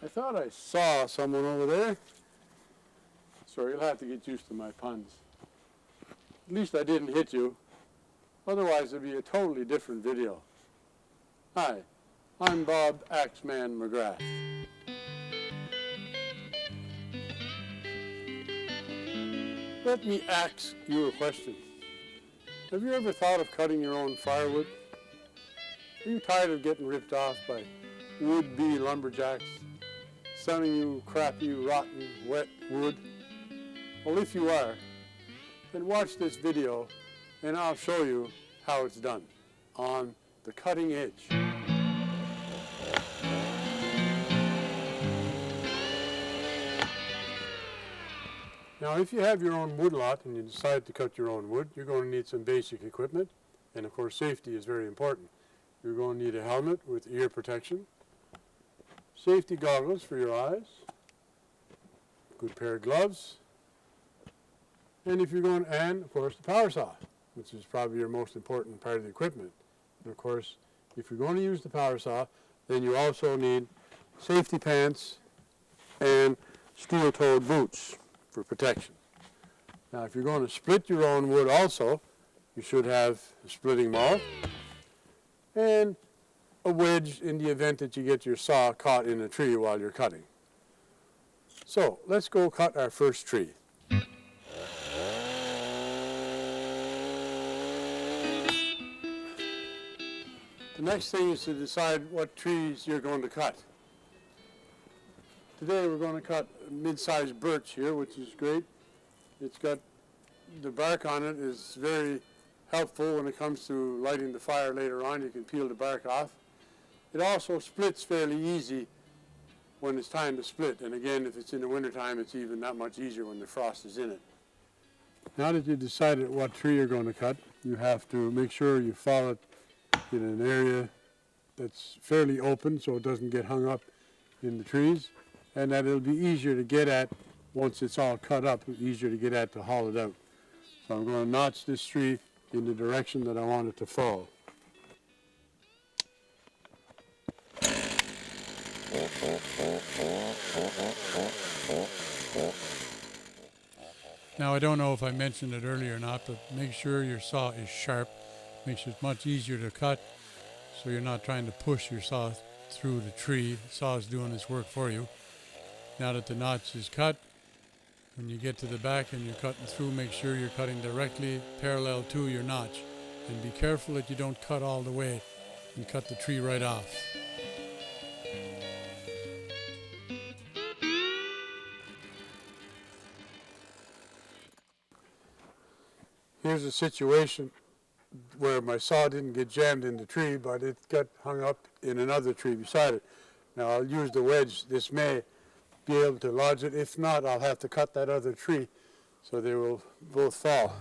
I thought I saw someone over there. So you'll have to get used to my puns. At least I didn't hit you. Otherwise it'd be a totally different video. Hi, I'm Bob Axeman McGrath. Let me ask you a question. Have you ever thought of cutting your own firewood? Are you tired of getting ripped off by would-be lumberjacks selling you crappy, rotten, wet wood? Well, if you are, then watch this video and I'll show you how it's done on the cutting edge. Now, if you have your own wood lot and you decide to cut your own wood, you're going to need some basic equipment, and of course safety is very important. You're going to need a helmet with ear protection, safety goggles for your eyes, a good pair of gloves, and of course the power saw, which is probably your most important part of the equipment. And of course, if you're going to use the power saw, then you also need safety pants and steel-toed boots for protection. Now, if you're going to split your own wood also, you should have a splitting maul and a wedge in the event that you get your saw caught in a tree while you're cutting. So, let's go cut our first tree. The next thing is to decide what trees you're going to cut. Today we're going to cut mid-sized birch here, which is great. It's got the bark on it is very helpful when it comes to lighting the fire later on. You can peel the bark off. It also splits fairly easy when it's time to split. And again, if it's in the wintertime, it's even that much easier when the frost is in it. Now that you've decided what tree you're going to cut, you have to make sure you fall it in an area that's fairly open so it doesn't get hung up in the trees, and that it'll be easier to get at once it's all cut up, easier to get at to haul it out. So I'm going to notch this tree in the direction that I want it to fall. Now, I don't know if I mentioned it earlier or not, but make sure your saw is sharp. Makes it much easier to cut, so you're not trying to push your saw through the tree. The saw is doing this work for you. Now that the notch is cut, when you get to the back and you're cutting through, make sure you're cutting directly parallel to your notch. And be careful that you don't cut all the way and cut the tree right off. Here's a situation where my saw didn't get jammed in the tree, but it got hung up in another tree beside it. Now I'll use the wedge. This may be able to lodge it. If not, I'll have to cut that other tree so they will both fall.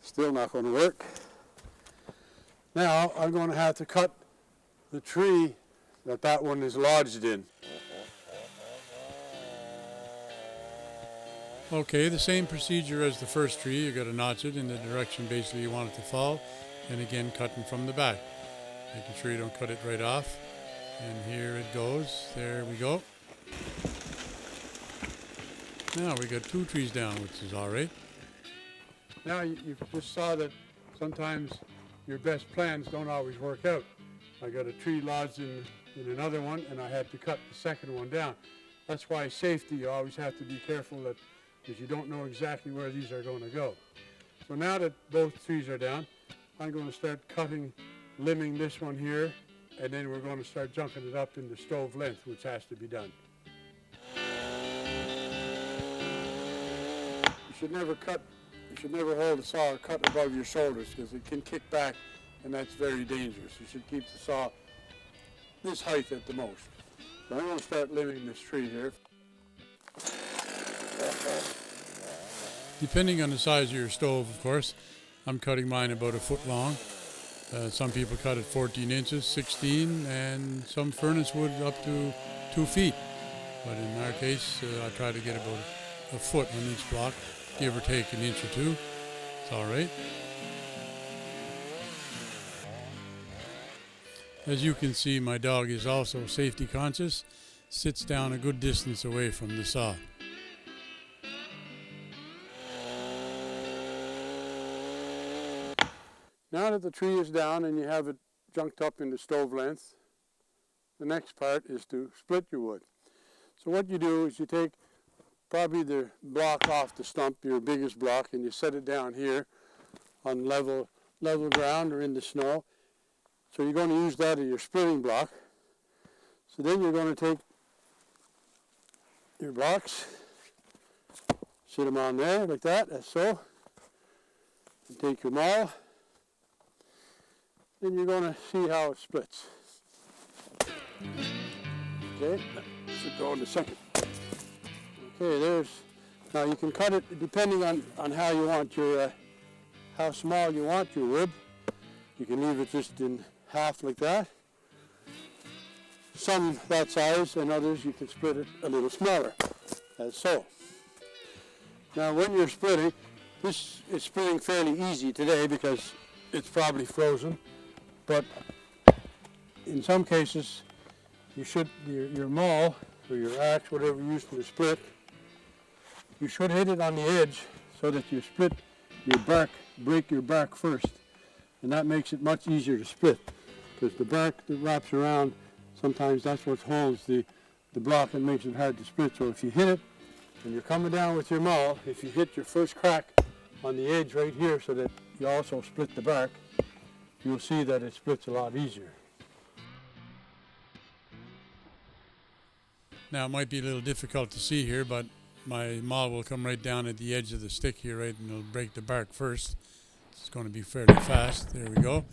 Still not going to work. Now I'm going to have to cut the tree that one is lodged in. Okay, the same procedure as the first tree. You've got to notch it in the direction basically you want it to fall, and again cutting from the back, making sure you don't cut it right off. And here it goes. There we go. Now we got two trees down, which is all right. Now you just saw that sometimes your best plans don't always work out. I got a tree lodged in another one, and I had to cut the second one down. That's why safety, you always have to be careful that, because you don't know exactly where these are going to go. So now that both trees are down, I'm going to start limbing this one here, and then we're going to start junking it up into stove length, which has to be done. You should never hold the saw cut above your shoulders, because it can kick back, and that's very dangerous. You should keep the saw this height at the most. So I'm going to start limbing this tree here. Depending on the size of your stove, of course, I'm cutting mine about 1 foot long. Some people cut it 14 inches, 16, and some furnace wood up to 2 feet. But in our case, I try to get about 1 foot on each block. give or take an inch or two. It's all right. As you can see, my dog is also safety conscious, sits down a good distance away from the saw. Now that the tree is down and you have it junked up into stove length, the next part is to split your wood. So what you do is you take probably the block off the stump, your biggest block, and you set it down here on level ground or in the snow. So you're going to use that as your splitting block. So then you're going to take your blocks, sit them on there like that, as so. And take your maul. Then you're going to see how it splits. Okay, should go in a second. Okay, now you can cut it depending on how you want your, how small you want your wood. You can leave it just in half like that. Some that size and others you can split it a little smaller, as so. Now when you're splitting, this is splitting fairly easy today because it's probably frozen, but in some cases you should, your maul or your axe, whatever you're using to split, you should hit it on the edge so that you split your bark, break your bark first. And that makes it much easier to split because the bark that wraps around, sometimes that's what holds the block and makes it hard to split. So if you hit it and you're coming down with your maul, if you hit your first crack on the edge right here so that you also split the bark, you'll see that it splits a lot easier. Now it might be a little difficult to see here, but my maul will come right down at the edge of the stick here, right, and it'll break the bark first. It's going to be fairly fast. There we go.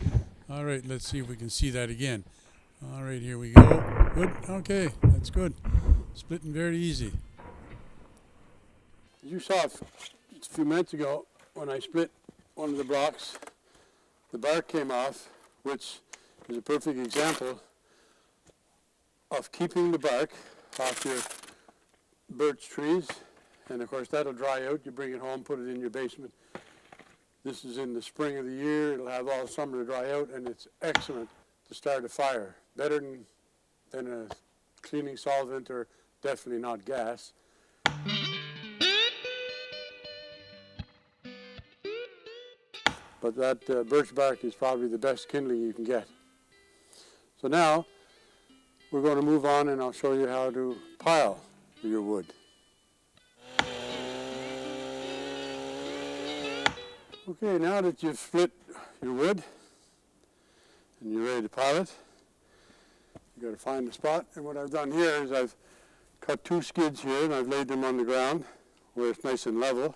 All right, let's see if we can see that again. All right, here we go. Good. Okay, that's good. Splitting very easy. As you saw a few minutes ago, when I split one of the blocks, the bark came off, which is a perfect example of keeping the bark off your birch trees. And of course that'll dry out. You bring it home, put it in your basement. This is in the spring of the year. It'll have all summer to dry out, and it's excellent to start a fire. Better than a cleaning solvent, or definitely not gas. But that birch bark is probably the best kindling you can get. So now we're going to move on, and I'll show you how to pile your wood. Okay, now that you've split your wood and you're ready to pile it, you've got to find the spot. And what I've done here is I've cut two skids here and I've laid them on the ground where it's nice and level.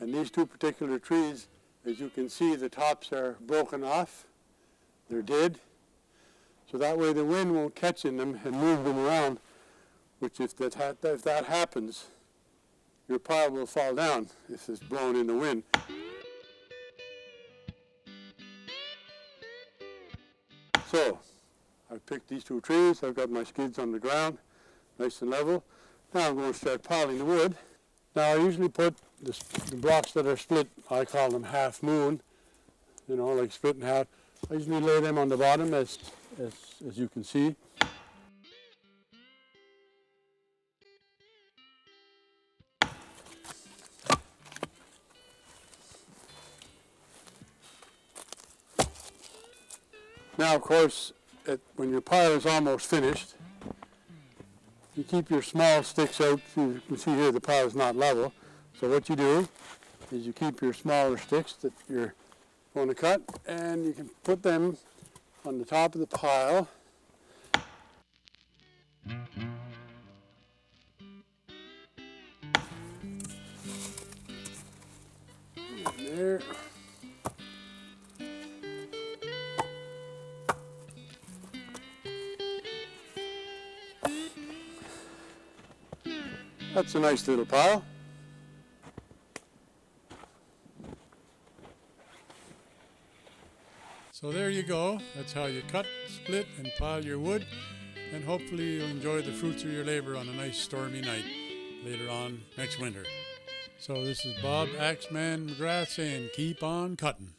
And these two particular trees, as you can see, the tops are broken off. They're dead. So that way the wind won't catch in them and move them around, which if that happens, your pile will fall down if it's blown in the wind. So I've picked these two trees. I've got my skids on the ground, nice and level. Now I'm going to start piling the wood. Now I usually put the blocks that are split, I call them half moon, you know, like split in half. I usually lay them on the bottom as you can see. Now, of course, when your pile is almost finished, you keep your small sticks out. You can see here the pile is not level. So what you do is you keep your smaller sticks that you're going to cut, and you can put them on the top of the pile. There. That's a nice little pile. So there you go. That's how you cut, split, and pile your wood. and hopefully you'll enjoy the fruits of your labor on a nice stormy night later on next winter. So this is Bob Axeman McGrath saying keep on cutting.